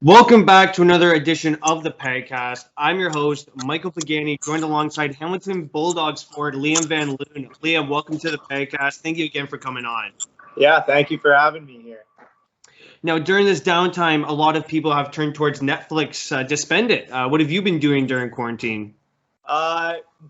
Welcome back to another edition of the Pagcast. I'm your host, Michael Pagani, joined alongside Hamilton Bulldogs forward Liam van Loon. Liam, welcome to the Pagcast. Thank you again for coming on. Yeah, thank you for having me here. Now, during this downtime, a lot of people have turned towards Netflix to spend it. What have you been doing during quarantine?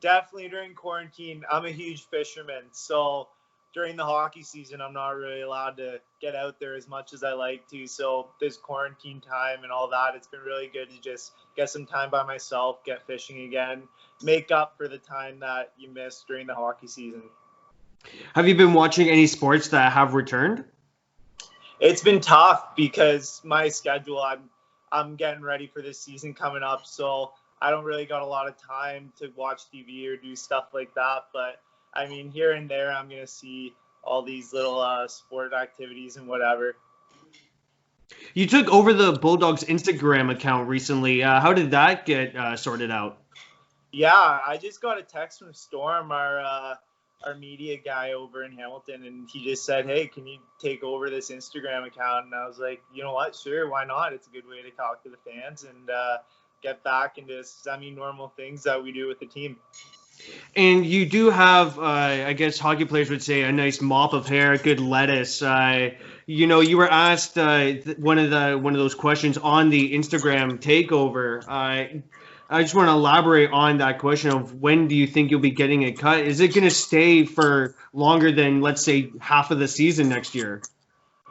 Definitely during quarantine, I'm a huge fisherman. So during the hockey season, I'm not really allowed to get out there as much as I like to. So this quarantine time and all that, it's been really good to just get some time by myself, get fishing again, make up for the time that you missed during the hockey season. Have you been watching any sports that have returned? It's been tough because my schedule, I'm getting ready for this season coming up, so I don't really got a lot of time to watch TV or do stuff like that. But I mean, here and there, I'm gonna see all these little sport activities and whatever. You took over the Bulldogs Instagram account recently. How did that get sorted out? Yeah, I just got a text from Storm, our media guy over in Hamilton, and he just said, "Hey, can you take over this Instagram account?" And I was like, "You know what? Sure, why not? It's a good way to talk to the fans and get back into semi-normal things that we do with the team." And you do have, I guess hockey players would say, a nice mop of hair, good lettuce. You were asked one of those questions on the Instagram takeover. I just want to elaborate on that question of when do you think you'll be getting it cut? Is it going to stay for longer than, let's say, half of the season next year?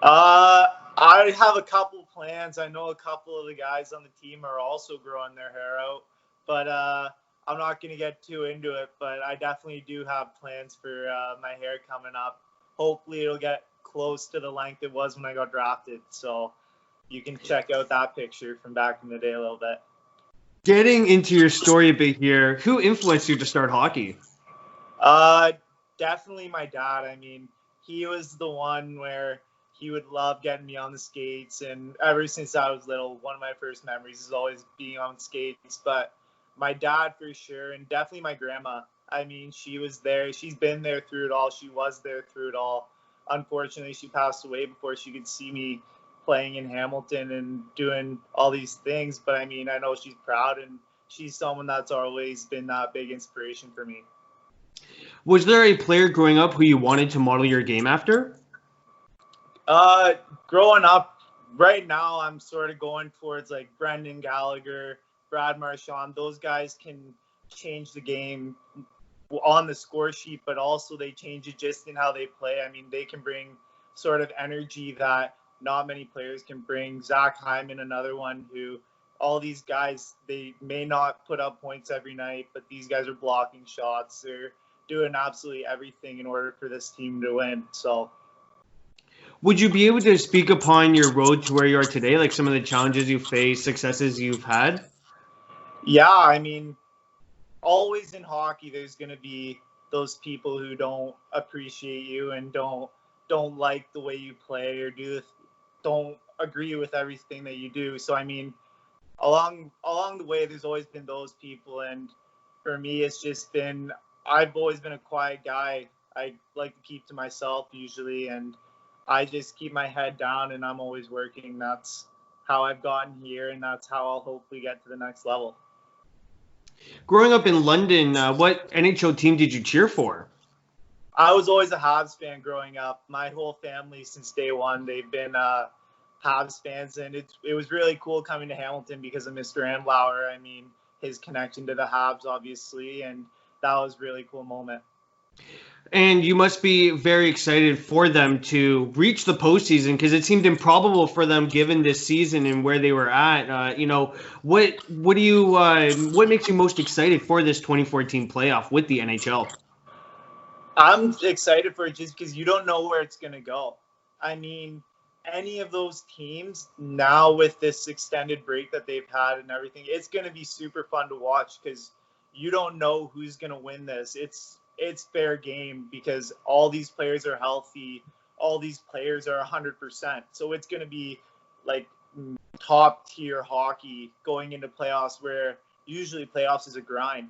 I have a couple plans. I know a couple of the guys on the team are also growing their hair out, but I'm not going to get too into it. But I definitely do have plans for my hair coming up. Hopefully, it'll get close to the length it was when I got drafted. So you can check out that picture from back in the day a little bit. Getting into your story a bit here, who influenced you to start hockey? Definitely my dad. I mean, he was the one where he would love getting me on the skates, and ever since I was little, one of my first memories is always being on skates. But my dad for sure, and definitely my grandma. I mean, she was there. She's been there through it all. She was there through it all. Unfortunately, she passed away before she could see me playing in Hamilton and doing all these things. But I mean, I know she's proud, and she's someone that's always been that big inspiration for me. Was there a player growing up who you wanted to model your game after? Growing up, right now, I'm sort of going towards like Brendan Gallagher, Brad Marchand. Those guys can change the game on the score sheet, but also they change it just in how they play. I mean, they can bring sort of energy that not many players can bring. Zach Hyman, another one who all these guys, they may not put up points every night, but these guys are blocking shots. They're doing absolutely everything in order for this team to win. So would you be able to speak upon your road to where you are today, like some of the challenges you faced, successes you've had? yeah, I mean, always in hockey, there's going to be those people who don't appreciate you and don't like the way you play or don't agree with everything that you do. So I mean, along the way, there's always been those people, and for me, it's just been I've always been a quiet guy. I like to keep to myself usually, and I just keep my head down, and I'm always working. That's how I've gotten here, and that's how I'll hopefully get to the next level. Growing up in London, what NHL team did you cheer for? I was always a Habs fan growing up. My whole family, since day one, they've been Habs fans, and it was really cool coming to Hamilton because of Mr. Andlauer. I mean, his connection to the Habs, obviously, and that was a really cool moment. And you must be very excited for them to reach the postseason because it seemed improbable for them given this season and where they were at. What makes you most excited for this 2014 playoff with the NHL? I'm excited for it just because you don't know where it's going to go. I mean, any of those teams now with this extended break that they've had and everything, it's going to be super fun to watch because you don't know who's going to win this. It's fair game because all these players are healthy. All these players are 100%. So it's going to be like top tier hockey going into playoffs where usually playoffs is a grind.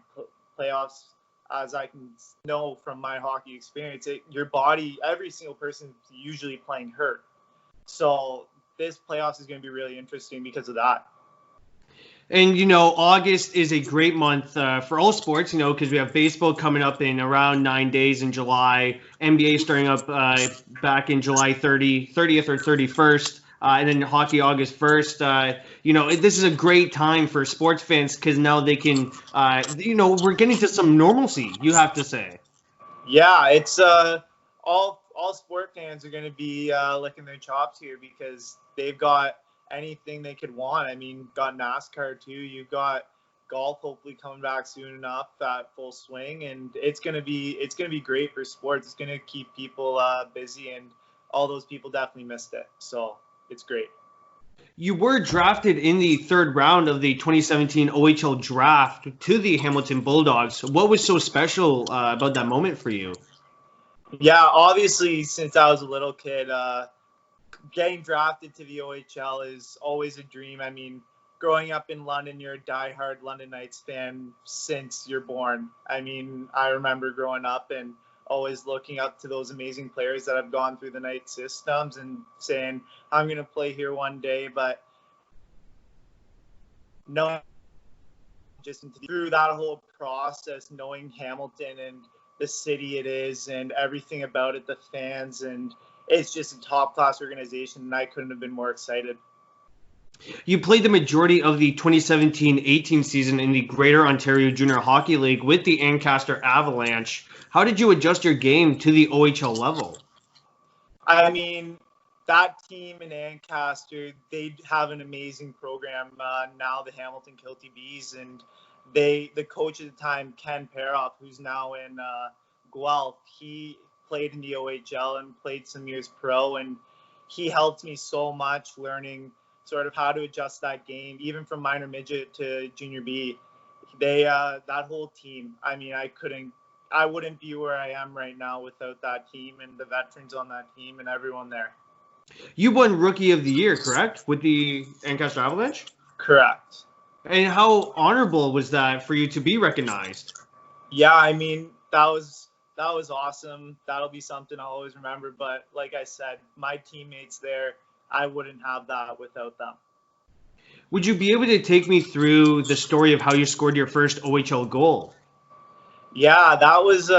Playoffs, as I can know from my hockey experience, your body, every single person is usually playing hurt. So this playoffs is going to be really interesting because of that. And, August is a great month for all sports, because we have baseball coming up in around 9 days in July, NBA starting up back in July 30th or 31st, and then hockey August 1st. This is a great time for sports fans because now they can, we're getting to some normalcy, you have to say. Yeah, it's all sport fans are going to be licking their chops here because they've got anything they could want. I mean, got NASCAR too. You've got golf hopefully coming back soon enough at full swing, and it's gonna be great for sports. It's gonna keep people busy, and all those people definitely missed it. So it's great. You were drafted in the third round of the 2017 OHL draft to the Hamilton Bulldogs. What was so special about that moment for you? Yeah, obviously, since I was a little kid, getting drafted to the OHL is always a dream. I mean, growing up in London, you're a diehard London Knights fan since you're born. I mean, I remember growing up and always looking up to those amazing players that have gone through the Knights systems and saying, I'm going to play here one day. But no, just through that whole process, knowing Hamilton and the city it is and everything about it, the fans, and it's just a top-class organization, and I couldn't have been more excited. You played the majority of the 2017-18 season in the Greater Ontario Junior Hockey League with the Ancaster Avalanche. How did you adjust your game to the OHL level? I mean, that team in Ancaster, they have an amazing program now, the Hamilton Kilty Bees, and the coach at the time, Ken Peroff, who's now in Guelph, he played in the OHL and played some years pro, and he helped me so much learning sort of how to adjust that game, even from minor midget to junior B. That whole team, I mean, I wouldn't be where I am right now without that team and the veterans on that team and everyone there. You won Rookie of the Year, correct, with the Ancaster Avalanche? Correct. And how honorable was that for you to be recognized? Yeah, I mean, that was awesome. That'll be something I'll always remember. But like I said, my teammates there, I wouldn't have that without them. Would you be able to take me through the story of how you scored your first OHL goal? Yeah, that was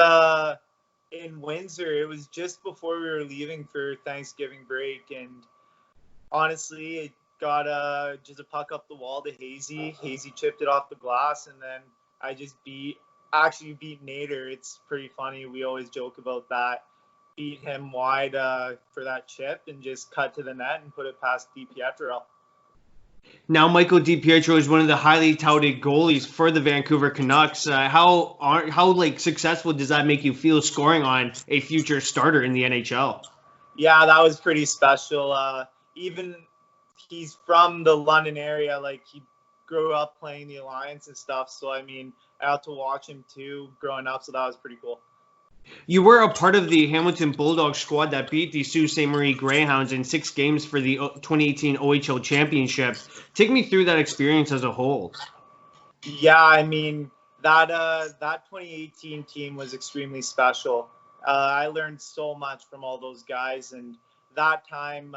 in Windsor. It was just before we were leaving for Thanksgiving break. And honestly, it got just a puck up the wall to Hazy. Hazy chipped it off the glass, and then I just beat Nader. It's pretty funny. We always joke about that. Beat him wide for that chip and just cut to the net and put it past Dipietro. Now, Michael Dipietro is one of the highly touted goalies for the Vancouver Canucks. How successful does that make you feel scoring on a future starter in the NHL? Yeah, that was pretty special. Even he's from the London area. Like, he grew up playing the Alliance and stuff. So, I mean, I got to watch him too growing up. So that was pretty cool. You were a part of the Hamilton Bulldogs squad that beat the Sault Ste. Marie Greyhounds in 6 games for the 2018 OHL Championship. Take me through that experience as a whole. Yeah, I mean, that 2018 team was extremely special. I learned so much from all those guys, and that time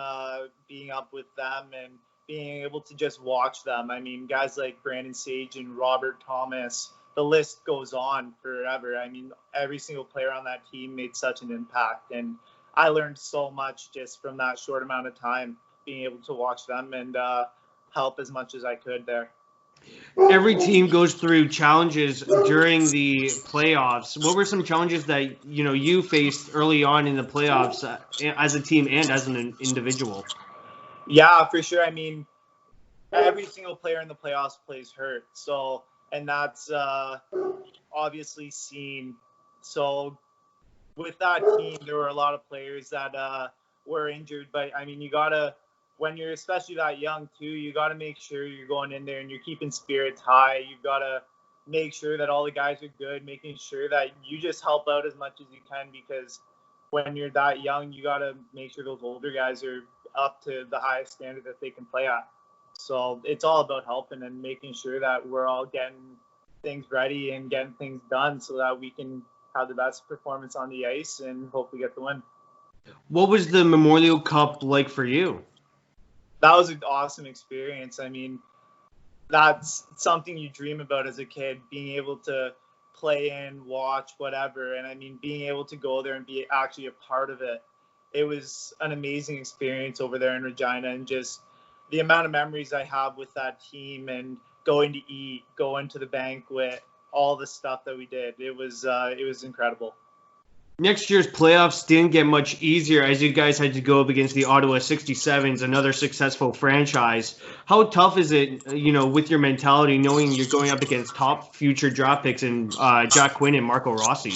being up with them and being able to just watch them. I mean, guys like Brandon Sage and Robert Thomas, the list goes on forever. I mean, every single player on that team made such an impact, and I learned so much just from that short amount of time, being able to watch them and help as much as I could there. Every team goes through challenges during the playoffs. What were some challenges that you faced early on in the playoffs as a team and as an individual? Yeah, for sure. I mean, every single player in the playoffs plays hurt. So, and that's obviously seen. So with that team, there were a lot of players that were injured. But, I mean, you got to, when you're especially that young too, you got to make sure you're going in there and you're keeping spirits high. You've got to make sure that all the guys are good, making sure that you just help out as much as you can, because when you're that young, you got to make sure those older guys are up to the highest standard that they can play at. So it's all about helping and making sure that we're all getting things ready and getting things done so that we can have the best performance on the ice and hopefully get the win. What was the Memorial Cup like for you? that was an awesome experience. I mean, that's something you dream about as a kid, being able to play in, watch, whatever. And I mean, being able to go there and be actually a part of it. It was an amazing experience over there in Regina, and just the amount of memories I have with that team and going to eat, going to the banquet, all the stuff that we did. It was incredible. Next year's playoffs didn't get much easier as you guys had to go up against the Ottawa 67s, another successful franchise. How tough is it, with your mentality, knowing you're going up against top future draft picks in Jack Quinn and Marco Rossi?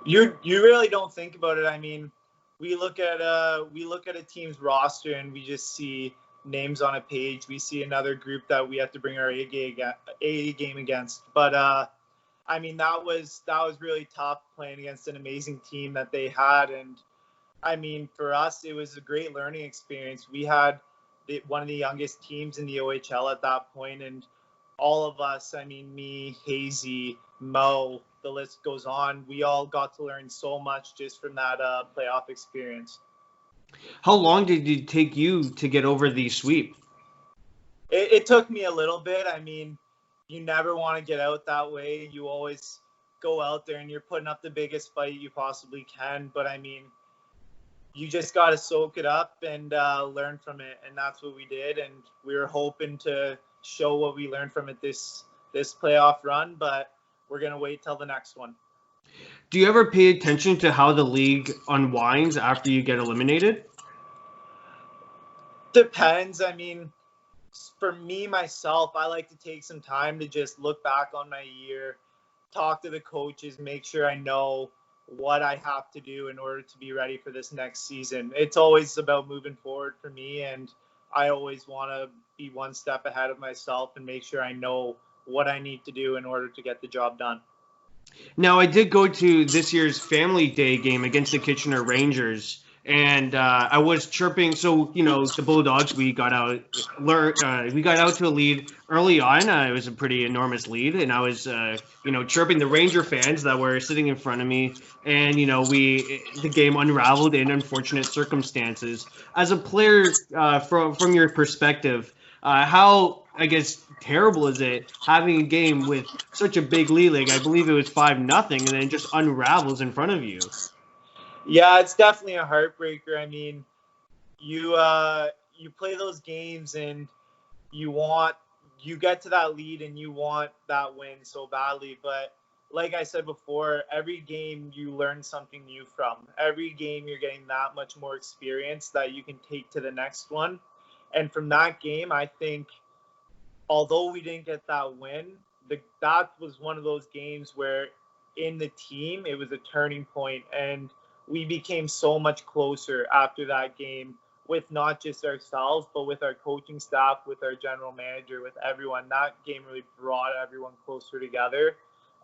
You really don't think about it. I mean, we look at a team's roster and we just see names on a page. We see another group that we have to bring our A game against. But I mean, that was really tough playing against an amazing team that they had. And I mean, for us, it was a great learning experience. We had one of the youngest teams in the OHL at that point, and all of us, I mean, me, Hazy, Mo, the list goes on. We all got to learn so much just from that playoff experience. How long did it take you to get over the sweep? It took me a little bit. I mean, you never want to get out that way. You always go out there and you're putting up the biggest fight you possibly can. But I mean, you just got to soak it up and learn from it. And that's what we did. And we were hoping to show what we learned from it this playoff run, but we're going to wait till the next one. Do you ever pay attention to how the league unwinds after you get eliminated? Depends. I mean, for me, myself, I like to take some time to just look back on my year, talk to the coaches, make sure I know what I have to do in order to be ready for this next season. It's always about moving forward for me, and I always want to be one step ahead of myself and make sure I know what I need to do in order to get the job done. Now, I did go to this year's Family Day game against the Kitchener Rangers, and I was chirping. So, the Bulldogs, we got out to a lead early on. It was a pretty enormous lead, and I was, chirping the Ranger fans that were sitting in front of me. And, the game unraveled in unfortunate circumstances. As a player, from your perspective, how, I guess, terrible is it having a game with such a big lead? Like, I believe it was 5-0, and then it just unravels in front of you. Yeah, it's definitely a heartbreaker. I mean, you play those games and you get to that lead and you want that win so badly. But like I said before, every game you learn something new from. Every game you're getting that much more experience that you can take to the next one. And from that game, I think, although we didn't get that win, that was one of those games where in the team, it was a turning point, and we became so much closer after that game with not just ourselves, but with our coaching staff, with our general manager, with everyone. That game really brought everyone closer together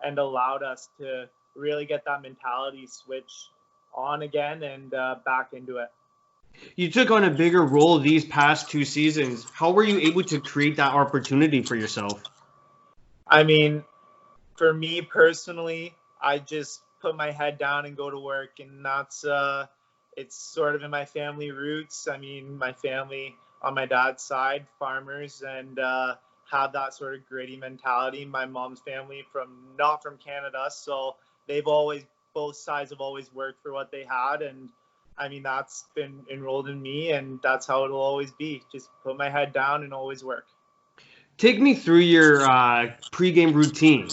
and allowed us to really get that mentality switch on again and back into it. You took on a bigger role these past 2 seasons. How were you able to create that opportunity for yourself? I mean, for me personally, I just put my head down and go to work, and that's it's sort of in my family roots. I mean, my family on my dad's side, farmers, and have that sort of gritty mentality. My mom's family not from Canada, so both sides have always worked for what they had, and I mean, that's been enrolled in me, and that's how it'll always be. Just put my head down and always work. Take me through your pregame routine.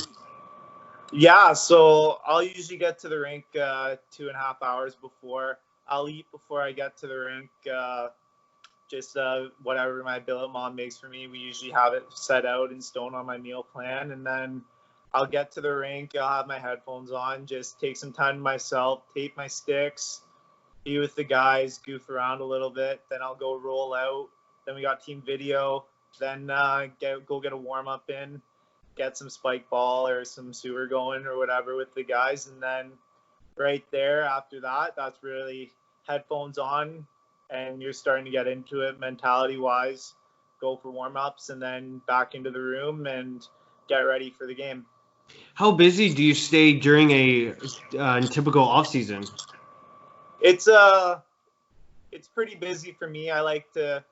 Yeah, so I'll usually get to the rink 2.5 hours before. I'll eat before I get to the rink, just whatever my billet mom makes for me. We usually have it set out in stone on my meal plan, and then I'll get to the rink. I'll have my headphones on, just take some time to myself, tape my sticks, be with the guys, goof around a little bit. Then I'll go roll out. Then we got team video. Then go get a warm-up in, get some spike ball or some sewer going or whatever with the guys. And then right there after that, that's really headphones on, and you're starting to get into it mentality-wise. Go for warm-ups and then back into the room and get ready for the game. How busy do you stay during a typical off-season? It's pretty busy for me. I like to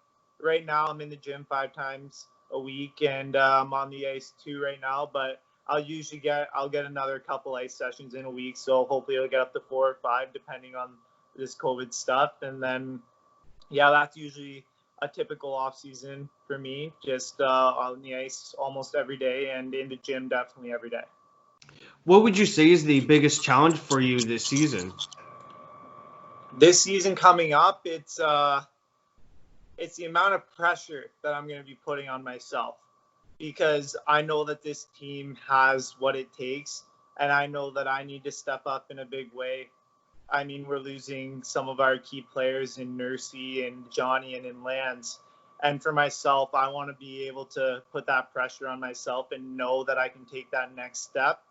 right now I'm in the gym 5 times a week, and I'm on the ice 2 right now. But I'll get another couple ice sessions in a week, so hopefully it'll get up to 4 or 5 depending on this COVID stuff. And then yeah, that's usually a typical off season for me. Just on the ice almost every day, and in the gym definitely every day. What would you say is the biggest challenge for you this season? This season coming up, it's the amount of pressure that I'm going to be putting on myself, because I know that this team has what it takes, and I know that I need to step up in a big way. I mean, we're losing some of our key players in Nursey and Johnny and in Lance. And for myself, I want to be able to put that pressure on myself and know that I can take that next step,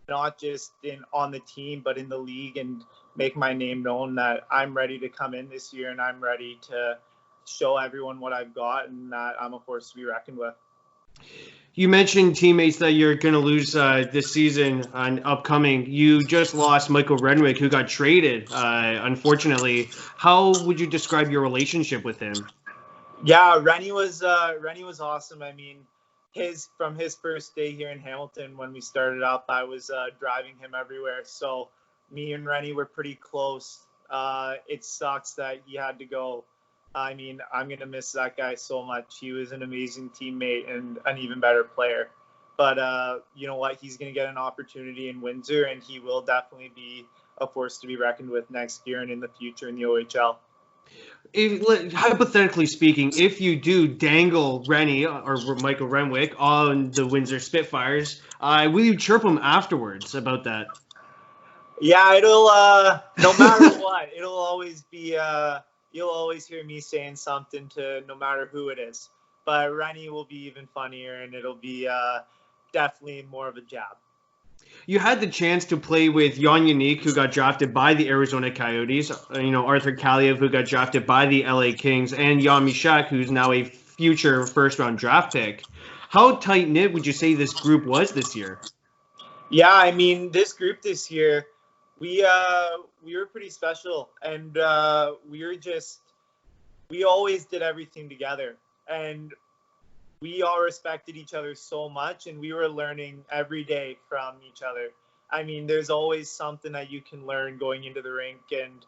not just on the team, but in the league, and make my name known that I'm ready to come in this year and I'm ready to show everyone what I've got and that I'm a force to be reckoned with. You mentioned teammates that you're going to lose this season and upcoming. You just lost Michael Renwick, who got traded, unfortunately. How would you describe your relationship with him? Yeah, Rennie was awesome. I mean, from his first day here in Hamilton when we started up, I was driving him everywhere. So me and Rennie were pretty close. It sucks that he had to go. I mean, I'm going to miss that guy so much. He was an amazing teammate and an even better player. But you know what? He's going to get an opportunity in Windsor, and he will definitely be a force to be reckoned with next year and in the future in the OHL. Hypothetically speaking, if you do dangle Rennie or Michael Renwick on the Windsor Spitfires, will you chirp him afterwards about that? Yeah, it'll no matter what, it'll always be you'll always hear me saying something to no matter who it is. But Rennie will be even funnier, and it'll be definitely more of a jab. You had the chance to play with Jan Yannick, who got drafted by the Arizona Coyotes, Arthur Kaliev, who got drafted by the LA Kings, and Jan Mysak, who's now a future first-round draft pick. How tight-knit would you say this group was this year? Yeah, I mean, this group this year, we were pretty special, and we always did everything together, and we all respected each other so much, and we were learning every day from each other. I mean, there's always something that you can learn going into the rink, and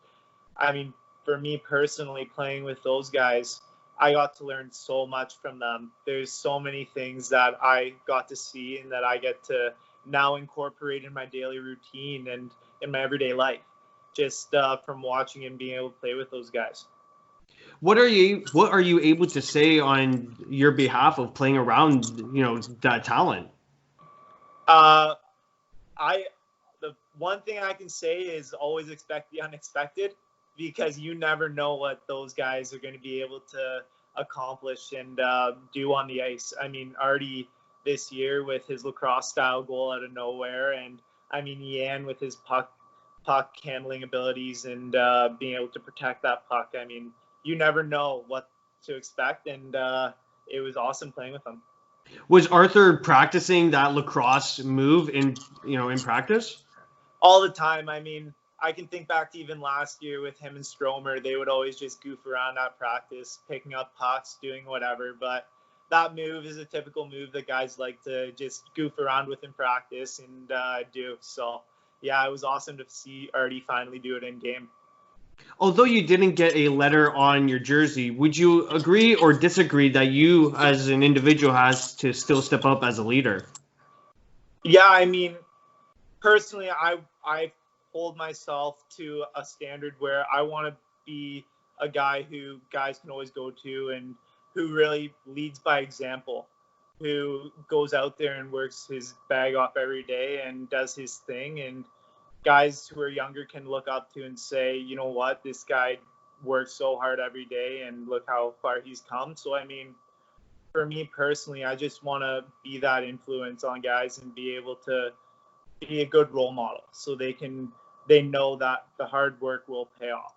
I mean, for me personally, playing with those guys, I got to learn so much from them. There's so many things that I got to see and that I get to now incorporate in my daily routine and in my everyday life, just from watching and being able to play with those guys. What are you able to say on your behalf of playing around, that talent? The one thing I can say is always expect the unexpected, because you never know what those guys are going to be able to accomplish and do on the ice. I mean, already this year with his lacrosse style goal out of nowhere, and I mean, Yan with his puck handling abilities and being able to protect that puck. I mean, you never know what to expect, and it was awesome playing with him. Was Arthur practicing that lacrosse move in practice? All the time. I mean, I can think back to even last year with him and Stromer. They would always just goof around at practice, picking up pucks, doing whatever. But that move is a typical move that guys like to just goof around with in practice and do. So, yeah, it was awesome to see Artie finally do it in game. Although you didn't get a letter on your jersey, would you agree or disagree that you as an individual has to still step up as a leader? Yeah, I mean, personally, I hold myself to a standard where I want to be a guy who guys can always go to and who really leads by example, who goes out there and works his bag off every day and does his thing, and guys who are younger can look up to and say, you know what, this guy works so hard every day and look how far he's come. So, I mean, for me personally, I just want to be that influence on guys and be able to be a good role model so they know that the hard work will pay off.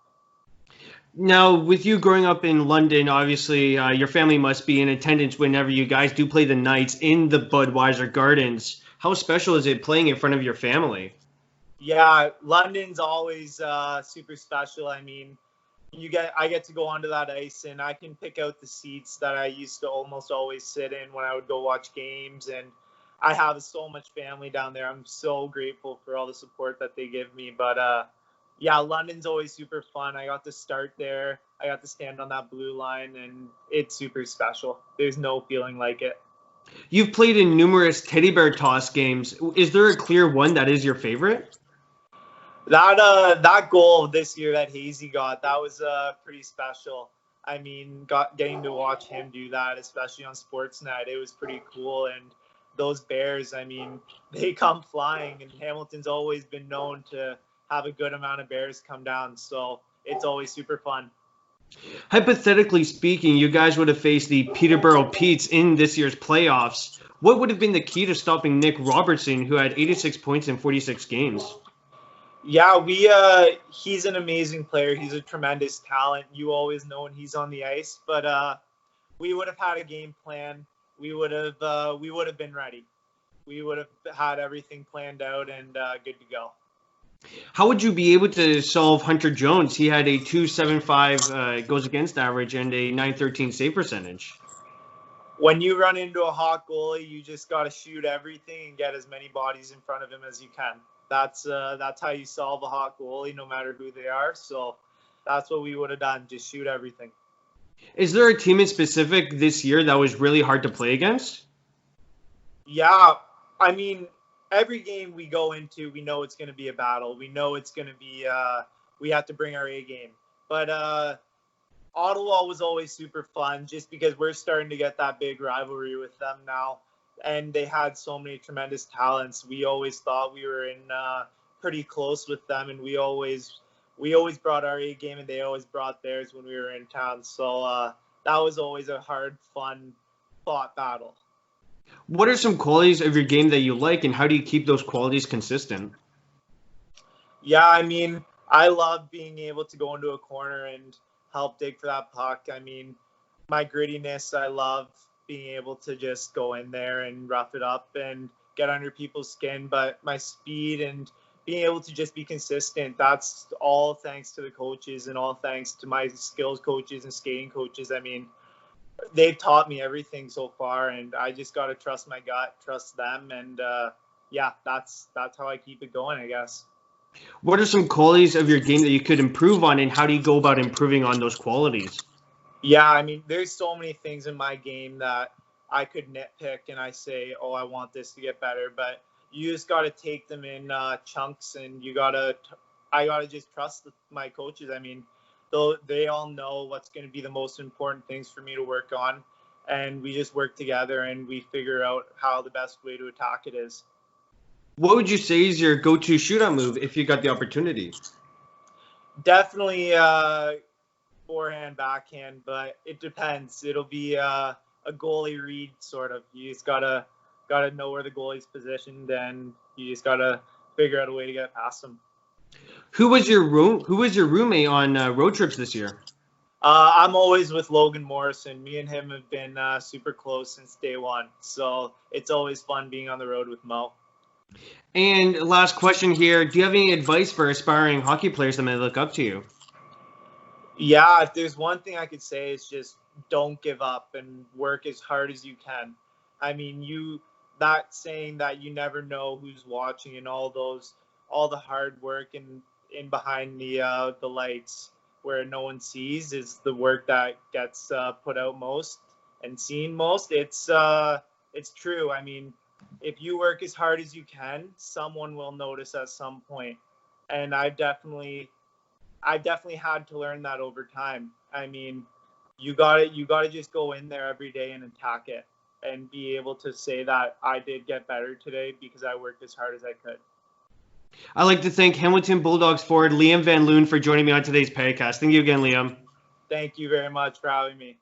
Now, with you growing up in London, obviously your family must be in attendance whenever you guys do play the Knights in the Budweiser Gardens. How special is it playing in front of your family? Yeah, London's always super special. I mean, I get to go onto that ice, and I can pick out the seats that I used to almost always sit in when I would go watch games. And I have so much family down there. I'm so grateful for all the support that they give me. But yeah, London's always super fun. I got to start there. I got to stand on that blue line, and it's super special. There's no feeling like it. You've played in numerous teddy bear toss games. Is there a clear one that is your favorite? That goal this year that Hazy got, that was pretty special. I mean, getting to watch him do that, especially on Sportsnet, it was pretty cool. And those Bears, I mean, they come flying, and Hamilton's always been known to have a good amount of Bears come down, so it's always super fun. Hypothetically speaking, you guys would have faced the Peterborough Petes in this year's playoffs. What would have been the key to stopping Nick Robertson, who had 86 points in 46 games? Yeah, he's an amazing player. He's a tremendous talent. You always know when he's on the ice, but we would have had a game plan. We would have been ready. We would have had everything planned out and good to go. How would you be able to solve Hunter Jones? He had a .275 goals against average and a .913 save percentage. When you run into a hot goalie, you just got to shoot everything and get as many bodies in front of him as you can. That's how you solve a hot goalie, no matter who they are. So that's what we would have done, just shoot everything. Is there a team in specific this year that was really hard to play against? Yeah, I mean, every game we go into, we know it's going to be a battle. We know it's going to be we have to bring our A game. But Ottawa was always super fun just because we're starting to get that big rivalry with them now. And they had so many tremendous talents. We always thought we were in pretty close with them, and we always brought our A game, and they always brought theirs when we were in town. So that was always a hard, fun, fought battle. What are some qualities of your game that you like, and how do you keep those qualities consistent? Yeah, I mean, I love being able to go into a corner and help dig for that puck. I mean, my grittiness, I love being able to just go in there and rough it up and get under people's skin. But my speed and being able to just be consistent, that's all thanks to the coaches and all thanks to my skills coaches and skating coaches. I mean, they've taught me everything so far, and I just got to trust my gut, trust them. And yeah, that's how I keep it going, I guess. What are some qualities of your game that you could improve on, and how do you go about improving on those qualities? Yeah, I mean, there's so many things in my game that I could nitpick and I say, oh, I want this to get better. But you just got to take them in chunks, and I got to just trust my coaches. I mean, they all know what's going to be the most important things for me to work on. And we just work together and we figure out how the best way to attack it is. What would you say is your go-to shootout move if you got the opportunity? Definitely forehand, backhand, but it depends. It'll be a goalie read sort of. You just gotta know where the goalie's positioned, and you just gotta figure out a way to get past them. Who was your roommate on road trips this year? I'm always with Logan Morrison. Me and him have been super close since day one, so it's always fun being on the road with Mo. And last question here: do you have any advice for aspiring hockey players that may look up to you? Yeah, if there's one thing I could say, it's just don't give up and work as hard as you can. I mean, that saying that you never know who's watching and all the hard work and in behind the lights where no one sees is the work that gets put out most and seen most. It's true. I mean, if you work as hard as you can, someone will notice at some point. And I've definitely had to learn that over time. I mean, you gotta just go in there every day and attack it and be able to say that I did get better today because I worked as hard as I could. I'd like to thank Hamilton Bulldogs forward Liam van Loon for joining me on today's Pagcast. Thank you again, Liam. Thank you very much for having me.